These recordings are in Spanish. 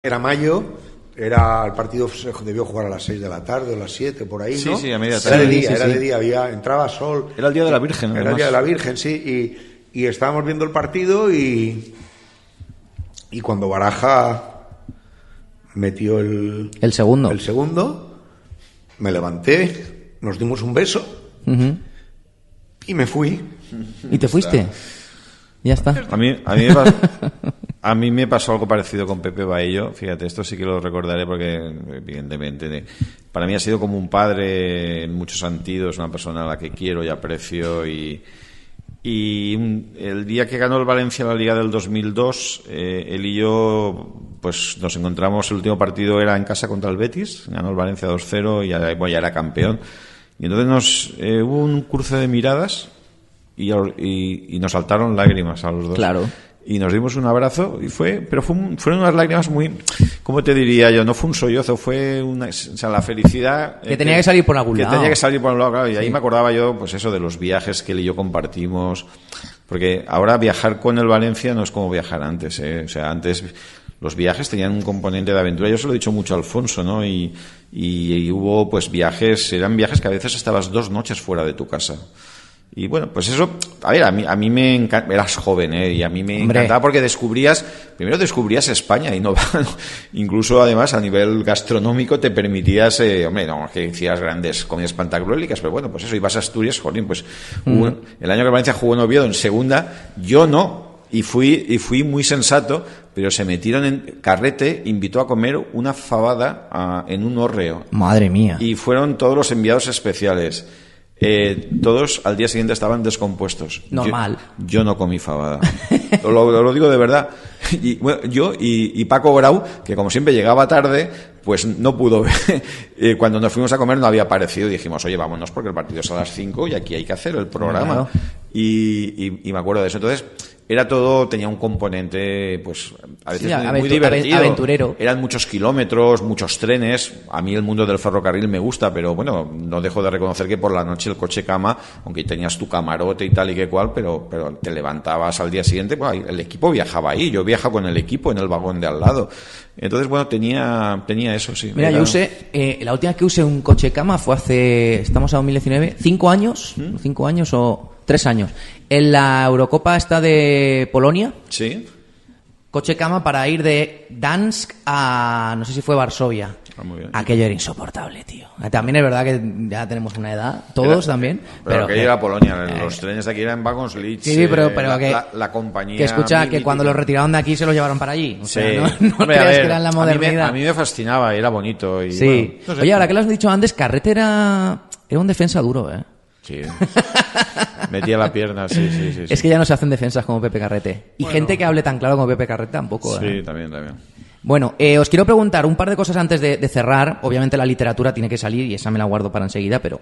Era mayo, el partido se debió jugar a las 6 de la tarde o a las 7, por ahí, ¿no? Sí, a media tarde. Era de día, entraba sol. Era el Día de la Virgen, Era el Día de la Virgen, sí, y estábamos viendo el partido y cuando Baraja metió el segundo, me levanté, nos dimos un beso y me fui. ¿Y te fuiste? Ya está. A mí me pasó algo parecido con Pepe Baello. Fíjate, esto sí que lo recordaré porque, evidentemente, para mí ha sido como un padre en muchos sentidos, una persona a la que quiero y aprecio. Y el día que ganó el Valencia la Liga del 2002, él y yo pues nos encontramos. El último partido era en casa contra el Betis, ganó el Valencia 2-0 y ya era campeón. Y entonces hubo un cruce de miradas y nos saltaron lágrimas a los dos. Claro. Y nos dimos un abrazo fueron unas lágrimas muy, ¿cómo te diría yo? No fue un sollozo, fue la felicidad que tenía que salir por algún lado. Que tenía que salir por algún lado, claro. Y ahí me acordaba yo, pues eso, de los viajes que él y yo compartimos, porque ahora viajar con el Valencia no es como viajar antes, ¿eh? O sea, antes los viajes tenían un componente de aventura. Yo se lo he dicho mucho a Alfonso, ¿no? Y hubo pues eran viajes que a veces estabas 2 noches fuera de tu casa. Y bueno, pues eso, a ver, a mí me encanta, eras joven, y a mí me encantaba porque primero descubrías España y no, incluso además a nivel gastronómico te permitías, no que hicieras grandes comidas pantagruélicas, pero bueno, pues eso, ibas a Asturias, jolín, pues el año que Valencia jugó en Oviedo en segunda, yo no, y fui muy sensato, pero se metieron en Carrete, invitó a comer una fabada en un hórreo. Madre mía. Y fueron todos los enviados especiales. Todos al día siguiente estaban descompuestos. Normal. Yo no comí fabada. lo digo de verdad. Y bueno, yo y Paco Grau, que como siempre llegaba tarde, pues no pudo ver. Cuando nos fuimos a comer no había aparecido y dijimos, oye, vámonos porque el partido es a las 5 y aquí hay que hacer el programa. Claro. Y me acuerdo de eso. Entonces, tenía un componente, pues, a veces muy divertido. Aventurero. Eran muchos kilómetros, muchos trenes. A mí el mundo del ferrocarril me gusta, pero bueno, no dejo de reconocer que por la noche el coche cama, aunque tenías tu camarote y tal y que cual, pero te levantabas al día siguiente, pues, el equipo viajaba ahí. Yo viajaba con el equipo en el vagón de al lado. Entonces, bueno, tenía eso, sí. Mira, yo la última vez que usé un coche cama fue estamos a 2019, 5 años, 5 años o 3 años. En la Eurocopa esta de Polonia. Sí. Coche cama para ir de Dansk a, no sé si fue Varsovia. Muy bien. Aquello era insoportable, tío. También es verdad que ya tenemos una edad, todos también. Pero aquello era Polonia, los trenes de aquí eran Wagonslice. Sí, pero la compañía. Que escucha mítica. Que cuando los retiraron de aquí se los llevaron para allí. O sea, sí. no creas que era la modernidad. A mí me fascinaba, era bonito. Y, sí. Bueno, no sé. Oye, ahora que lo has dicho antes, Carrete era un defensa duro, ¿eh? Sí. Metía la pierna, sí. Es que ya no se hacen defensas como Pepe Carrete. Y gente que hable tan claro como Pepe Carrete tampoco. Sí, también. Bueno, os quiero preguntar un par de cosas antes de cerrar. Obviamente la literatura tiene que salir y esa me la guardo para enseguida, pero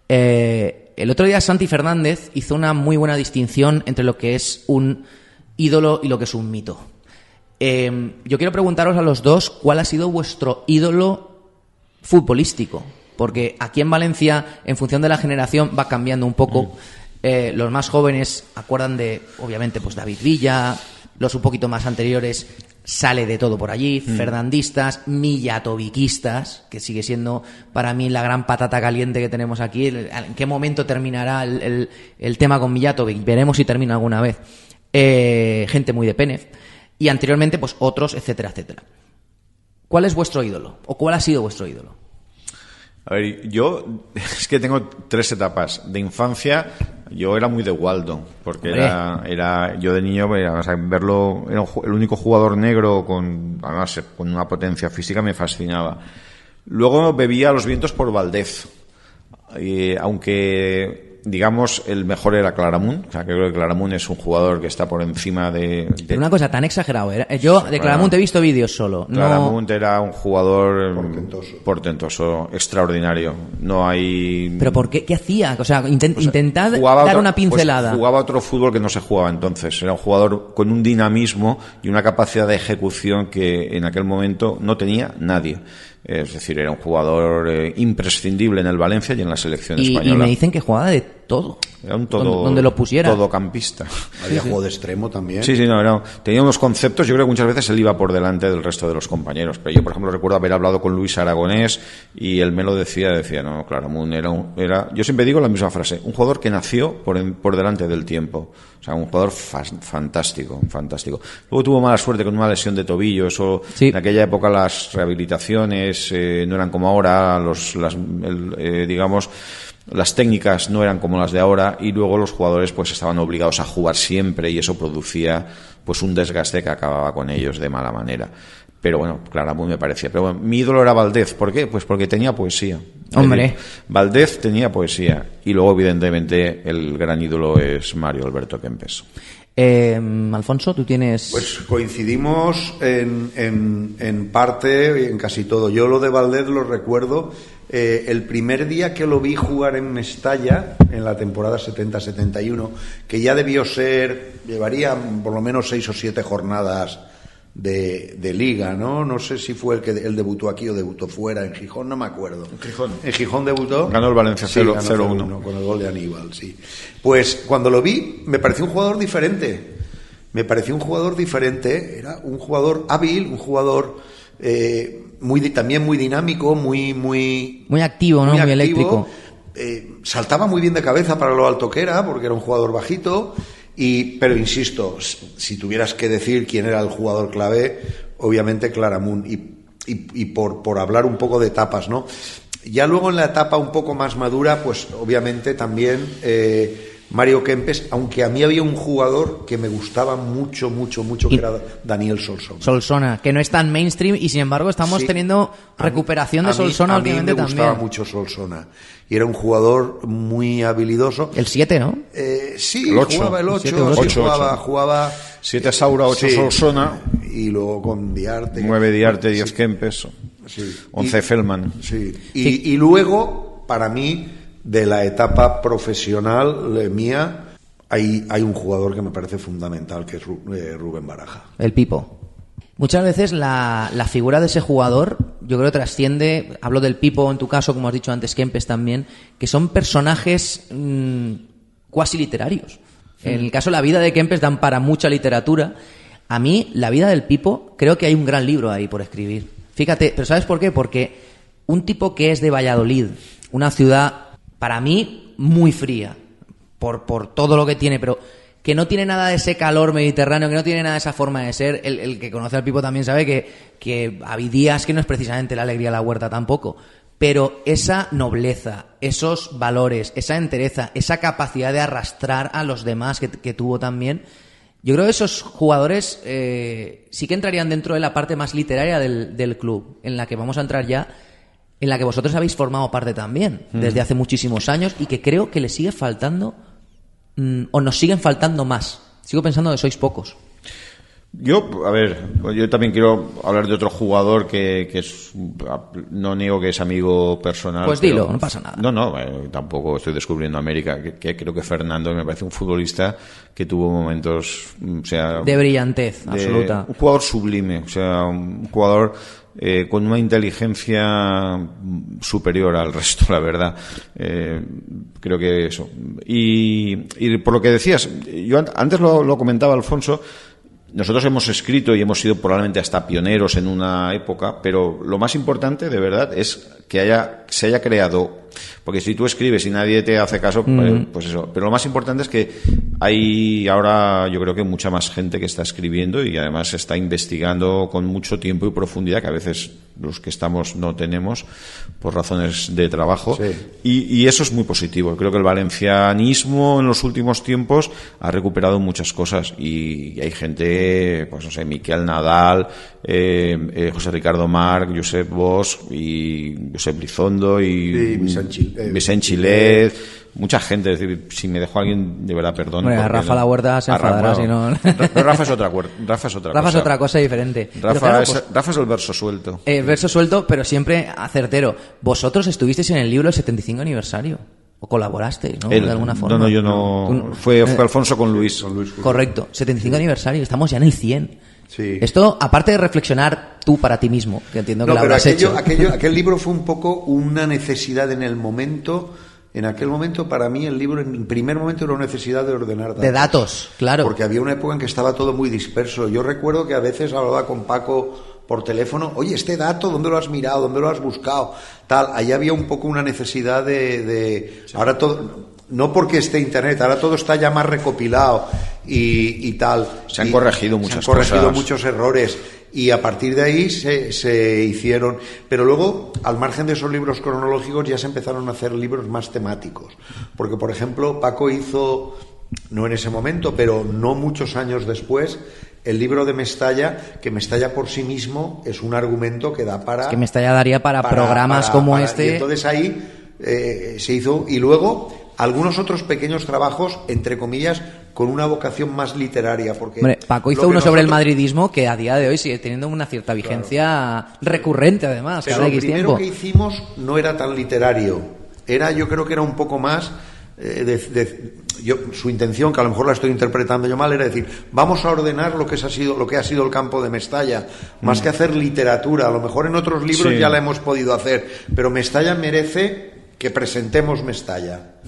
el otro día Santi Fernández hizo una muy buena distinción entre lo que es un ídolo y lo que es un mito. Yo quiero preguntaros a los dos cuál ha sido vuestro ídolo futbolístico. Porque aquí en Valencia, en función de la generación, va cambiando un poco. Los más jóvenes acuerdan de, obviamente, pues David Villa. Los un poquito más anteriores sale de todo por allí. Fernandistas, millatoviquistas, que sigue siendo para mí la gran patata caliente que tenemos aquí. ¿En qué momento terminará el tema con Mijatovic? Veremos si termina alguna vez. Gente muy de Pénez. Y anteriormente, pues otros, etcétera, etcétera. ¿Cuál es vuestro ídolo? ¿O cuál ha sido vuestro ídolo? A ver, yo es que tengo 3 etapas. De infancia, yo era muy de Waldo, porque yo de niño, verlo, era el único jugador negro además con una potencia física, me fascinaba. Luego bebía los vientos por Valdez, aunque digamos el mejor era Claramunt. O sea, que creo que Claramunt es un jugador que está por encima de... Pero una cosa tan exagerada. Yo de Claramunt he visto vídeos solo. Claramunt era un jugador portentoso, extraordinario. No hay... ¿Pero por qué? ¿Qué hacía? O sea, intentad dar una pincelada. Pues jugaba otro fútbol que no se jugaba entonces. Era un jugador con un dinamismo y una capacidad de ejecución que en aquel momento no tenía nadie. Es decir, era un jugador imprescindible en el Valencia y en la selección española. Y me dicen que jugaba de todo. Era un todo, donde lo pusiera. Todocampista. Había juego de extremo también. Sí, no. Tenía unos conceptos, yo creo que muchas veces él iba por delante del resto de los compañeros. Pero yo, por ejemplo, recuerdo haber hablado con Luis Aragonés y él me lo decía, no, Claramunt era yo siempre digo la misma frase, un jugador que nació por delante del tiempo. O sea, un jugador fantástico. Luego tuvo mala suerte con una lesión de tobillo, eso, sí. En aquella época las rehabilitaciones no eran como ahora, digamos, las técnicas no eran como las de ahora, y luego los jugadores pues estaban obligados a jugar siempre y eso producía pues un desgaste que acababa con ellos de mala manera. Pero bueno, Claramunt me parecía. Pero bueno, mi ídolo era Valdez. ¿Por qué? Pues porque tenía poesía. Hombre. Valdez tenía poesía. Y luego, evidentemente, el gran ídolo es Mario Alberto Kempes. Alfonso, tú tienes... Pues coincidimos en parte, en casi todo. Yo lo de Valdez lo recuerdo. El primer día que lo vi jugar en Mestalla, en la temporada 70-71, que ya llevaría por lo menos 6 o 7 jornadas de liga, ¿no? No sé si fue el debutó aquí o debutó fuera, en Gijón, no me acuerdo. En Gijón debutó. Ganó el Valencia 0-1. Con el gol de Aníbal, sí. Pues cuando lo vi, me pareció un jugador diferente. Era un jugador hábil, un jugador también muy dinámico, muy activo, ¿no? Muy eléctrico. Saltaba muy bien de cabeza para lo alto que era, porque era un jugador bajito. Pero insisto, si tuvieras que decir quién era el jugador clave, obviamente Claramunt. Y por hablar un poco de etapas, ¿no? Ya luego en la etapa un poco más madura, pues obviamente también Mario Kempes, aunque a mí había un jugador que me gustaba mucho, que era Daniel Solsona. Solsona, que no es tan mainstream y sin embargo estamos teniendo recuperación de Solsona últimamente también. A mí me gustaba mucho Solsona. Y era un jugador muy habilidoso. El 7, ¿no? Sí, el 8. Jugaba el 8. Jugaba 7 Saura, 8 Solsona. Y luego con Diarte. 9 Diarte, 10 Kempes. 11 Feldman. Sí. Y luego, para mí, de la etapa profesional mía, hay un jugador que me parece fundamental, que es Rubén Baraja. El Pipo. Muchas veces la figura de ese jugador, yo creo, trasciende, hablo del Pipo en tu caso, como has dicho antes, Kempes también, que son personajes cuasi literarios. En el caso de la vida de Kempes dan para mucha literatura. A mí, la vida del Pipo, creo que hay un gran libro ahí por escribir. Fíjate, pero ¿sabes por qué? Porque un tipo que es de Valladolid, una ciudad, para mí, muy fría, por todo lo que tiene, pero que no tiene nada de ese calor mediterráneo, que no tiene nada de esa forma de ser. El que conoce al Pipo también sabe que hay días que no es precisamente la alegría de la huerta tampoco, pero esa nobleza, esos valores, esa entereza, esa capacidad de arrastrar a los demás que tuvo también, yo creo que esos jugadores sí que entrarían dentro de la parte más literaria del club, en la que vamos a entrar ya, en la que vosotros habéis formado parte también desde hace muchísimos años y que creo que le sigue faltando o nos siguen faltando más. Sigo pensando que sois pocos. Yo también quiero hablar de otro jugador que es, no niego que es amigo personal. Pues dilo, no pasa nada. No, tampoco estoy descubriendo América, que creo que Fernando me parece un futbolista que tuvo momentos, o sea, de brillantez absoluta. Un jugador sublime, o sea, un jugador con una inteligencia superior al resto, la verdad. Creo que eso. Y por lo que decías, yo antes lo comentaba Alfonso, nosotros hemos escrito y hemos sido probablemente hasta pioneros en una época, pero lo más importante, de verdad, es que se haya creado, porque si tú escribes y nadie te hace caso, pues eso. Pero lo más importante es que hay ahora, yo creo que mucha más gente que está escribiendo y además está investigando con mucho tiempo y profundidad, que a veces los que estamos no tenemos por razones de trabajo. Sí. Y eso es muy positivo. Creo que el valencianismo en los últimos tiempos ha recuperado muchas cosas y hay gente, pues no sé, Miquel Nadal, José Ricardo Marc, Josep Bosch y Josep Lizondo y Vicent Chilet, mucha gente. Es decir, si me dejo a alguien, de verdad, perdón. Bueno, a Rafa La Huerta se enfadará si no. Rafa es otra Rafa es otra cosa diferente. Rafa es el verso suelto. El verso suelto, pero siempre acertero. Vosotros estuvisteis en el libro del 75 aniversario. ¿O colaborasteis, no? De alguna forma. No, yo no. Fue Alfonso con Luis. Correcto. 75 aniversario. Estamos ya en el 100. Sí. Esto, aparte de reflexionar tú para ti mismo, que entiendo que lo habrás hecho. Aquel libro fue un poco una necesidad en el momento En aquel momento, para mí, el libro, en primer momento, era una necesidad de ordenar datos. De datos, claro. Porque había una época en que estaba todo muy disperso. Yo recuerdo que a veces hablaba con Paco por teléfono, oye, este dato, ¿dónde lo has mirado? ¿Dónde lo has buscado? Tal, ahí había un poco una necesidad de... Sí. Ahora todo... No porque esté Internet, ahora todo está ya más recopilado y tal. Se han corregido muchas cosas. Se han corregido muchos errores y a partir de ahí se hicieron. Pero luego, al margen de esos libros cronológicos, ya se empezaron a hacer libros más temáticos. Porque, por ejemplo, Paco hizo, no en ese momento, pero no muchos años después, el libro de Mestalla, que Mestalla por sí mismo es un argumento que da para... Es que Mestalla daría para programas como este. Y entonces ahí se hizo... Y luego... algunos otros pequeños trabajos, entre comillas, con una vocación más literaria. Porque hombre, Paco hizo uno sobre el madridismo que a día de hoy sigue teniendo una cierta vigencia recurrente, además. Pero lo primero que hicimos no era tan literario. Yo creo que era un poco más... su intención, que a lo mejor la estoy interpretando yo mal, era decir, vamos a ordenar lo que ha sido el campo de Mestalla, más que hacer literatura. A lo mejor en otros libros ya la hemos podido hacer, pero Mestalla merece... que presentemos Mestalla.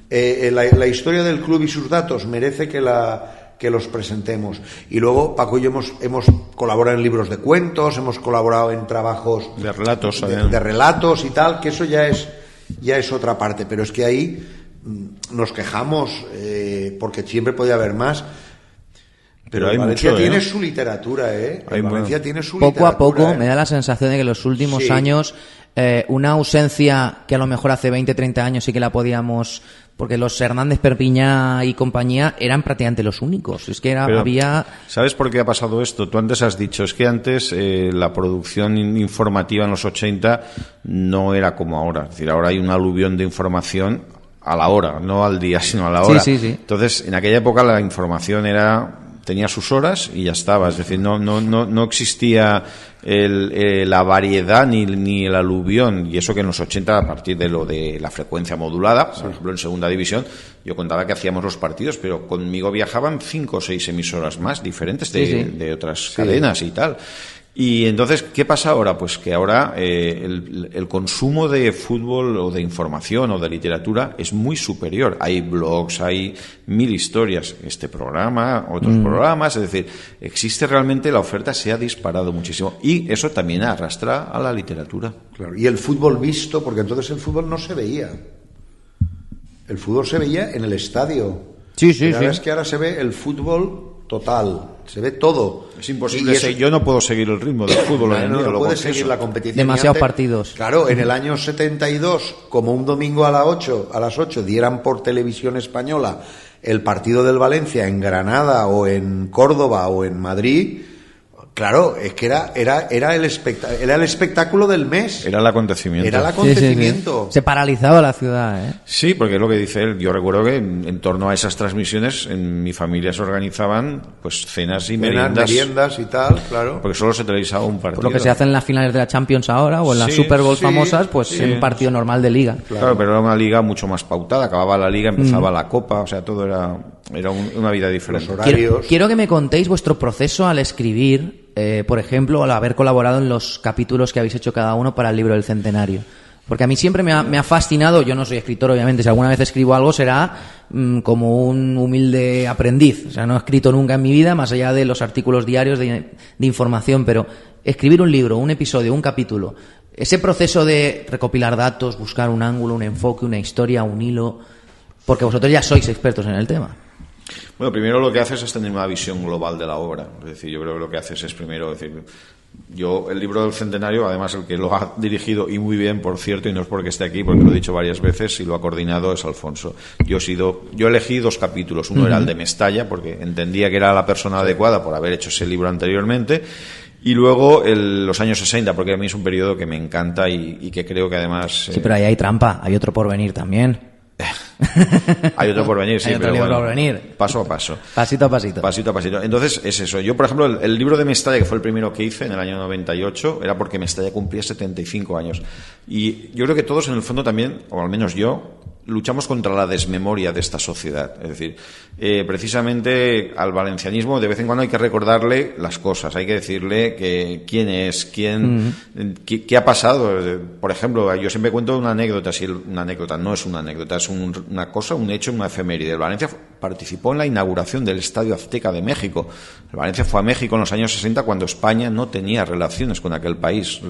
La historia del club y sus datos merece que los presentemos. Y luego Paco y yo hemos colaborado en libros de cuentos, hemos colaborado en trabajos de relatos, de relatos y tal, que eso ya es otra parte. Pero es que ahí nos quejamos porque siempre podía haber más. Pero Valencia tiene su literatura, Valencia tiene su literatura. Poco a poco me da la sensación de que en los últimos años una ausencia que a lo mejor hace 20, 30 años sí que la podíamos... Porque los Hernández Perpiñá y compañía eran prácticamente los únicos. Es que había... ¿Sabes por qué ha pasado esto? Tú antes has dicho, es que antes la producción informativa en los 80 no era como ahora. Es decir, ahora hay un aluvión de información a la hora, no al día, sino a la hora. Sí. Entonces, en aquella época la información tenía sus horas y ya estaba, es decir, no existía la variedad ni el aluvión, y eso que en los 80, a partir de lo de la frecuencia modulada, por ejemplo en segunda división, yo contaba que hacíamos los partidos, pero conmigo viajaban 5 o 6 emisoras más diferentes de otras cadenas y tal. Y entonces, ¿qué pasa ahora? Pues que ahora el consumo de fútbol o de información o de literatura es muy superior. Hay blogs, hay 1000 historias. Este programa, otros programas, es decir, existe realmente, la oferta se ha disparado muchísimo. Y eso también arrastra a la literatura. Claro. Y el fútbol visto, porque entonces el fútbol no se veía. El fútbol se veía en el estadio. Sí. Es que ahora se ve el fútbol total, se ve todo. Es imposible, yo no puedo seguir el ritmo del fútbol. No puedes seguir la competición. Demasiados partidos. Claro, en el año 72, como un domingo a las 8 dieran por televisión española el partido del Valencia en Granada o en Córdoba o en Madrid, claro, es que era el espectáculo del mes. Era el acontecimiento. Sí. Se paralizaba la ciudad, Sí, porque es lo que dice él. Yo recuerdo que en torno a esas transmisiones en mi familia se organizaban pues cenas y meriendas y tal, claro. Porque solo se televisaba un partido. Por lo que se hace en las finales de la Champions ahora o en las Super Bowl famosas, pues en un partido normal de liga. Claro, pero era una liga mucho más pautada. Acababa la liga, empezaba la copa, o sea, todo era una vida diferente. Los horarios. Quiero que me contéis vuestro proceso al escribir. Por ejemplo, al haber colaborado en los capítulos que habéis hecho cada uno para el libro del centenario. Porque a mí siempre me ha fascinado, yo no soy escritor obviamente, si alguna vez escribo algo será como un humilde aprendiz. O sea, no he escrito nunca en mi vida, más allá de los artículos diarios de información, pero escribir un libro, un episodio, un capítulo, ese proceso de recopilar datos, buscar un ángulo, un enfoque, una historia, un hilo, porque vosotros ya sois expertos en el tema. Bueno, primero lo que haces es tener una visión global de la obra. Es decir, yo creo que lo que haces es primero decir, el libro del centenario, además el que lo ha dirigido y muy bien, por cierto, y no es porque esté aquí, porque lo he dicho varias veces y lo ha coordinado, es Alfonso. Yo elegí 2 capítulos. Uno era el de Mestalla, porque entendía que era la persona adecuada por haber hecho ese libro anteriormente. Y luego los años 60, porque a mí es un periodo que me encanta y que creo que además... Sí, pero ahí hay trampa, hay otro por venir también. Hay otro por venir, sí, hay otro pero por venir. Paso a paso. Pasito a pasito. Pasito a pasito. Entonces, es eso. Yo, por ejemplo, el libro de Mestalla, que fue el primero que hice en el año 98, era porque Mestalla cumplía 75 años. Y yo creo que todos, en el fondo, también, o al menos yo, luchamos contra la desmemoria de esta sociedad. Es decir, precisamente al valencianismo de vez en cuando hay que recordarle las cosas, hay que decirle que quién es, qué ha pasado. Por ejemplo, yo siempre cuento una anécdota, no es una anécdota, es una cosa, un hecho, una efeméride. El Valencia participó en la inauguración del Estadio Azteca de México. El Valencia fue a México en los años 60 cuando España no tenía relaciones con aquel país,